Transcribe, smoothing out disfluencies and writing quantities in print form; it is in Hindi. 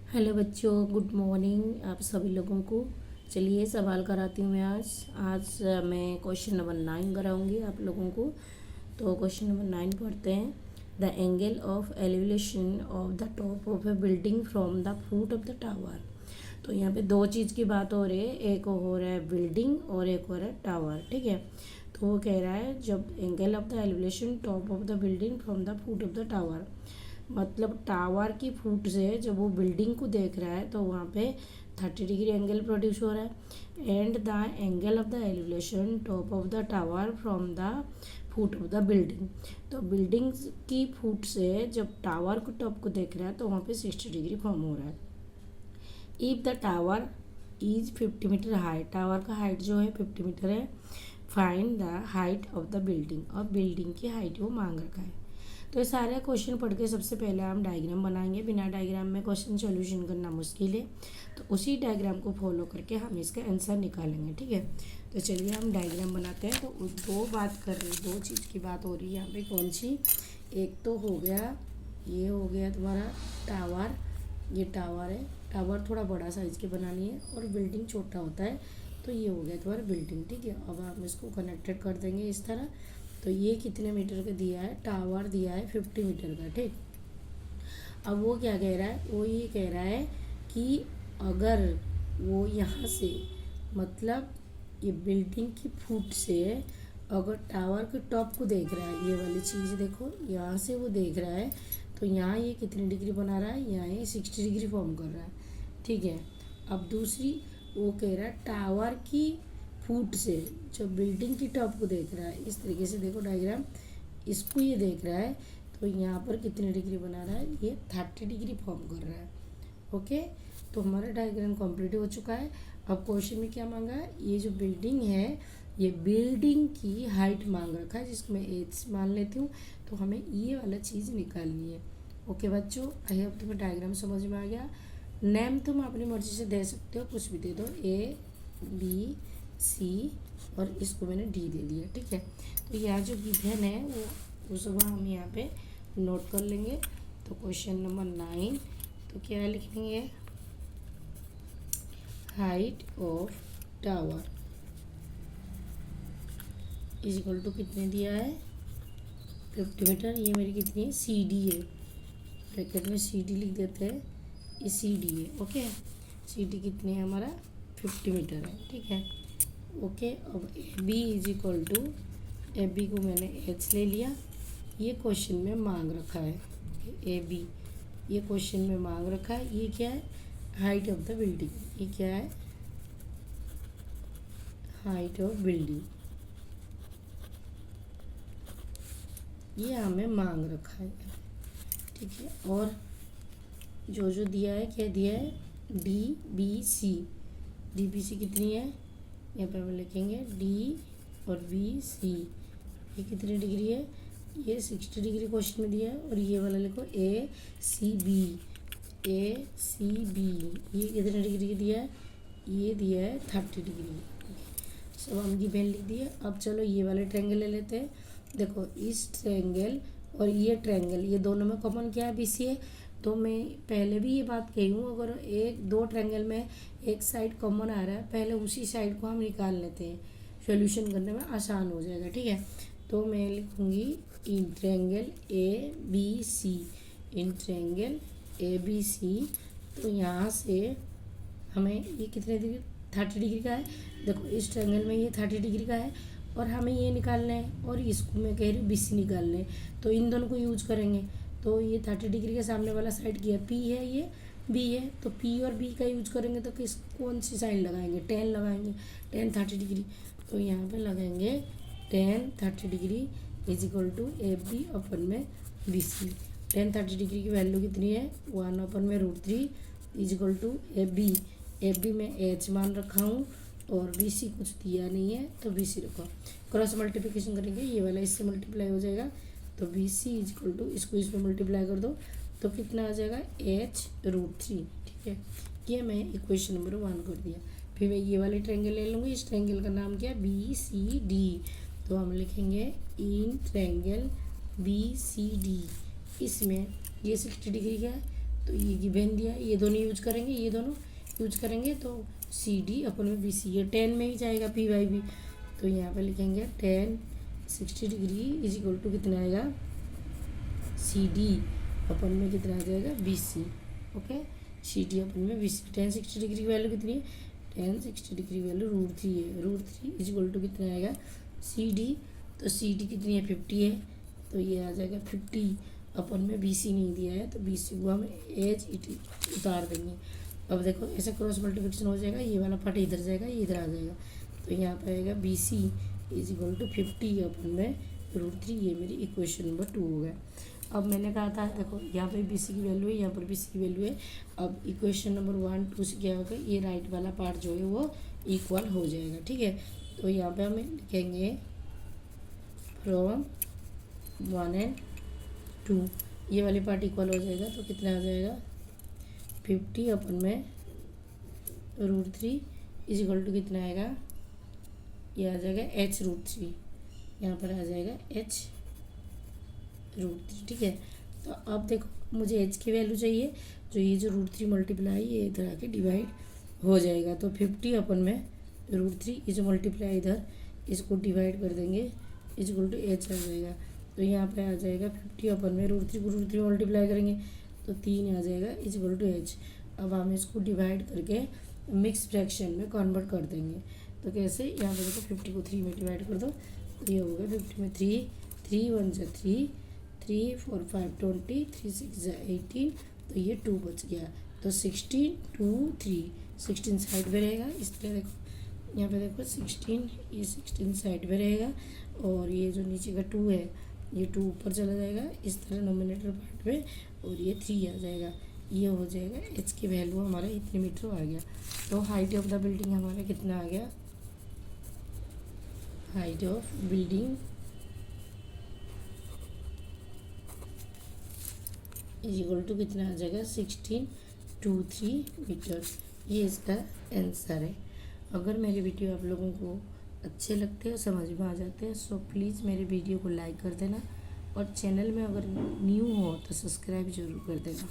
हेलो बच्चों, गुड मॉर्निंग आप सभी लोगों को। चलिए सवाल कराती हूँ मैं आज मैं क्वेश्चन नंबर 9 कराऊंगी आप लोगों को। तो क्वेश्चन नंबर 9 पढ़ते हैं। The angle of elevation of the top of A building from the foot of the tower. तो यहाँ पे दो चीज़ की बात हो रही है, एक हो रहा है बिल्डिंग और एक हो रहा है टावर। ठीक है, तो वो कह रहा है जब angle of the elevation top of the building from the foot of the tower, मतलब टावर की फुट से जब वो बिल्डिंग को देख रहा है तो वहाँ पे 30 डिग्री एंगल प्रोड्यूस हो रहा है। And the angle of the elevation top of the tower from the foot of the building. तो बिल्डिंग की फुट से जब टावर को टॉप को देख रहा है तो वहाँ पे 60 डिग्री फॉर्म हो रहा है। If the tower is 50 metre high, tower का हाइट जो है 50 मीटर है। Find the height of the building, और बिल्डिंग की हाइट वो मांग रखा है। तो ये सारे क्वेश्चन पढ़ के सबसे पहले हम डायग्राम बनाएंगे। बिना डायग्राम में क्वेश्चन सॉल्यूशन करना मुश्किल है, तो उसी डायग्राम को फॉलो करके हम इसका आंसर निकालेंगे। ठीक है, तो चलिए हम डायग्राम बनाते हैं। तो दो बात कर रही, दो चीज़ की बात हो रही है यहाँ पे। कौन सी? एक तो हो गया, ये हो गया तुम्हारा टावर, ये टावर है। टावर थोड़ा बड़ा साइज़ के बनानी है और बिल्डिंग छोटा होता है, तो ये हो गया तुम्हारा बिल्डिंग। ठीक है, अब हम इसको कनेक्टेड कर देंगे इस तरह। तो ये कितने मीटर का दिया है? टावर दिया है 50 मीटर का। ठीक, अब वो क्या कह रहा है? वो ये कह रहा है कि अगर वो यहाँ से, मतलब ये बिल्डिंग की फुट से अगर टावर के टॉप को देख रहा है, ये वाली चीज़ देखो, यहाँ से वो देख रहा है, तो यहाँ ये कितनी डिग्री बना रहा है? यहाँ ये 60 डिग्री फॉर्म कर रहा है। ठीक है, अब दूसरी वो कह रहा है टावर की फुट से जो बिल्डिंग की टॉप को देख रहा है, इस तरीके से देखो डायग्राम, इसको ये देख रहा है, तो यहाँ पर कितनी डिग्री बना रहा है? ये 30 डिग्री फॉर्म कर रहा है। ओके, तो हमारा डायग्राम कंप्लीट हो चुका है। अब क्वेश्चन में क्या मांगा है? ये जो बिल्डिंग है, ये बिल्डिंग की हाइट मांग रखा है, जिसको मैं एच मान लेती हूँ। तो हमें ये वाला चीज़ निकालनी है। ओके बच्चों, आई होप तुम्हें डायग्राम समझ में आ गया। नेम तुम अपनी मर्जी से दे सकते हो, कुछ भी दे दो, ए बी सी, और इसको मैंने डी दे दिया। ठीक है, तो यहाँ जो गिवन है वो सब हम यहाँ पे नोट कर लेंगे। तो क्वेश्चन नंबर 9, तो क्या लिखेंगे? Height of tower is equal to कितने दिया है? 50 मीटर। ये मेरी कितनी है? सी डी है, ब्रैकेट में सी डी लिख देते हैं, ये सी डी है। ओके, सी डी कितनी है? हमारा 50 मीटर है। ठीक है, ओके। अब A B is equal to, A B को मैंने एच ले लिया, ये क्वेश्चन में मांग रखा है। ए बी ये क्वेश्चन में मांग रखा है। ये क्या है? Height of the building. ये क्या है? हाइट ऑफ बिल्डिंग, ये हमें मांग रखा है। ठीक है, और जो जो दिया है, क्या दिया है? D B C. D B C कितनी है? यहाँ पर हम लिखेंगे डी और बी सी, ये कितनी डिग्री है? ये 60 डिग्री क्वेश्चन में दिया है। और ये वाला लिखो ए सी बी, ए सी बी, ये कितने डिग्री दिया है? ये दिया है 30 डिग्री। सब हम गिवन लिख दिए। अब चलो ये वाले ट्रायंगल ले लेते हैं। देखो इस ट्रायंगल और ये ट्रायंगल, ये दोनों में कॉमन क्या है? बी सी है। तो मैं पहले भी ये बात कही हूँ, अगर एक दो ट्रायंगल में एक साइड कॉमन आ रहा है, पहले उसी साइड को हम निकाल लेते हैं, सॉल्यूशन करने में आसान हो जाएगा। ठीक है, तो मैं लिखूँगी in triangle A B C, in triangle A B C. तो यहाँ से हमें ये कितने डिग्री? 30 डिग्री का है। देखो इस ट्रायंगल में ये 30 डिग्री का है, और हमें ये निकालना है, और इसको मैं कह रही हूँ बी सी निकालना है। तो इन दोनों को यूज करेंगे। तो ये 30 डिग्री के सामने वाला साइड किया पी है, ये बी है, तो पी और बी का यूज करेंगे तो किस कौन सी साइड लगाएंगे? 10 लगाएंगे, 10 30 डिग्री। तो यहाँ पे लगाएंगे 10 30 degree is equal to A B अपन में बी सी। 10 30 डिग्री की वैल्यू कितनी है? 1 अपन में √3 is equal to A B. A B में एच मान रखा हूँ, और बी सी कुछ दिया नहीं है, तो बी सी रखो। क्रॉस मल्टीप्लिकेशन करेंगे, ये वाला इससे मल्टीप्लाई हो जाएगा, तो B C is equal to, इसको इसमें मल्टीप्लाई कर दो तो कितना आ जाएगा? एच √3। ठीक है, ये मैं इक्वेशन नंबर 1 कर दिया। फिर मैं ये वाले ट्रायंगल ले लूँगी। इस ट्रायंगल का नाम क्या है? B C D. तो हम लिखेंगे in triangle B C D, इसमें ये 60 डिग्री का है, तो ये गिवन दिया, ये दोनों यूज करेंगे, ये दोनों यूज करेंगे तो सी डी अपन में बी सी, ये 10 में ही जाएगा पी बाई बी। तो यहाँ पे लिखेंगे 10 60 डिग्री इज इक्वल टू कितना आएगा, सी डी अपन में कितना आ जाएगा, B C. Okay, C D अपन में बी सी। 10 60 डिग्री की वैल्यू कितनी है, 10 60 डिग्री वैल्यू √3 है। √3 इज इक्वल टू कितना आएगा, सी डी। तो सी डी कितनी है, 50 है, तो ये आ जाएगा 50। अपन में बी सी नहीं दिया है तो बी सी को हम एच उतार देंगे। अब देखो ऐसे क्रॉस मल्टीप्लिकेशन हो जाएगा, ये वाला पार्ट इधर जाएगा, ये इधर आ जाएगा, तो यहाँ पे आएगा B C is equal to 50 upon में √3। ये मेरी इक्वेशन नंबर 2 हो गया। अब मैंने कहा था देखो यहाँ पे बी सी की वैल्यू है, यहाँ पर बी सी की वैल्यू है। अब इक्वेशन नंबर 1 2 से क्या होगा, ये राइट वाला पार्ट जो है वो इक्वल हो जाएगा। ठीक है, तो यहाँ पे हम लिखेंगे फ्रॉम 1 एंड 2, ये वाली पार्ट इक्वल हो जाएगा तो कितना आ जाएगा, 50 अपन में √3 इज इक्वल टू कितना आएगा, ये आ जाएगा h √3, यहाँ पर आ जाएगा h √3। ठीक है, तो अब देखो मुझे h की वैल्यू चाहिए, जो ये जो √3 मल्टीप्लाई ये इधर आके डिवाइड हो जाएगा। तो 50 अपन में √3 ये जो मल्टीप्लाई इधर इसको डिवाइड कर देंगे इज इक्वल टू h आ जाएगा। तो यहाँ पे आ जाएगा 50 अपन में √3 को √3 मल्टीप्लाई करेंगे तो 3 आ जाएगा इज इक्वल टू h। अब हम इसको डिवाइड करके मिक्स फ्रैक्शन में कन्वर्ट कर देंगे। तो कैसे, यहाँ पे देखो 50 को 3 में डिवाइड कर दो तो ये हो गया 50 में 3 3 1 जा 3 3 4 5 20 3 6 जा 18, तो ये 2 बच गया। तो 16 2 3 16 साइड में रहेगा, इस तरह देखो यहाँ पे देखो 16, ये 16 साइड में रहेगा और ये जो नीचे का 2 है ये 2 ऊपर चला जाएगा इस तरह नोमिनेटर पार्ट में, और ये 3 आ जाएगा। ये हो जाएगा h की वैल्यू हमारा इतने मीटर आ गया। तो हाइट ऑफ द बिल्डिंग हमारा कितना आ गया, height of building is equal to कितना आ जाएगा, 1623 मीटर। ये इसका आंसर है। अगर मेरे वीडियो आप लोगों को अच्छे लगते हैं, समझ में आ जाते हैं, सो प्लीज़ मेरे वीडियो को लाइक कर देना और चैनल में अगर न्यू हो तो सब्सक्राइब जरूर कर देना।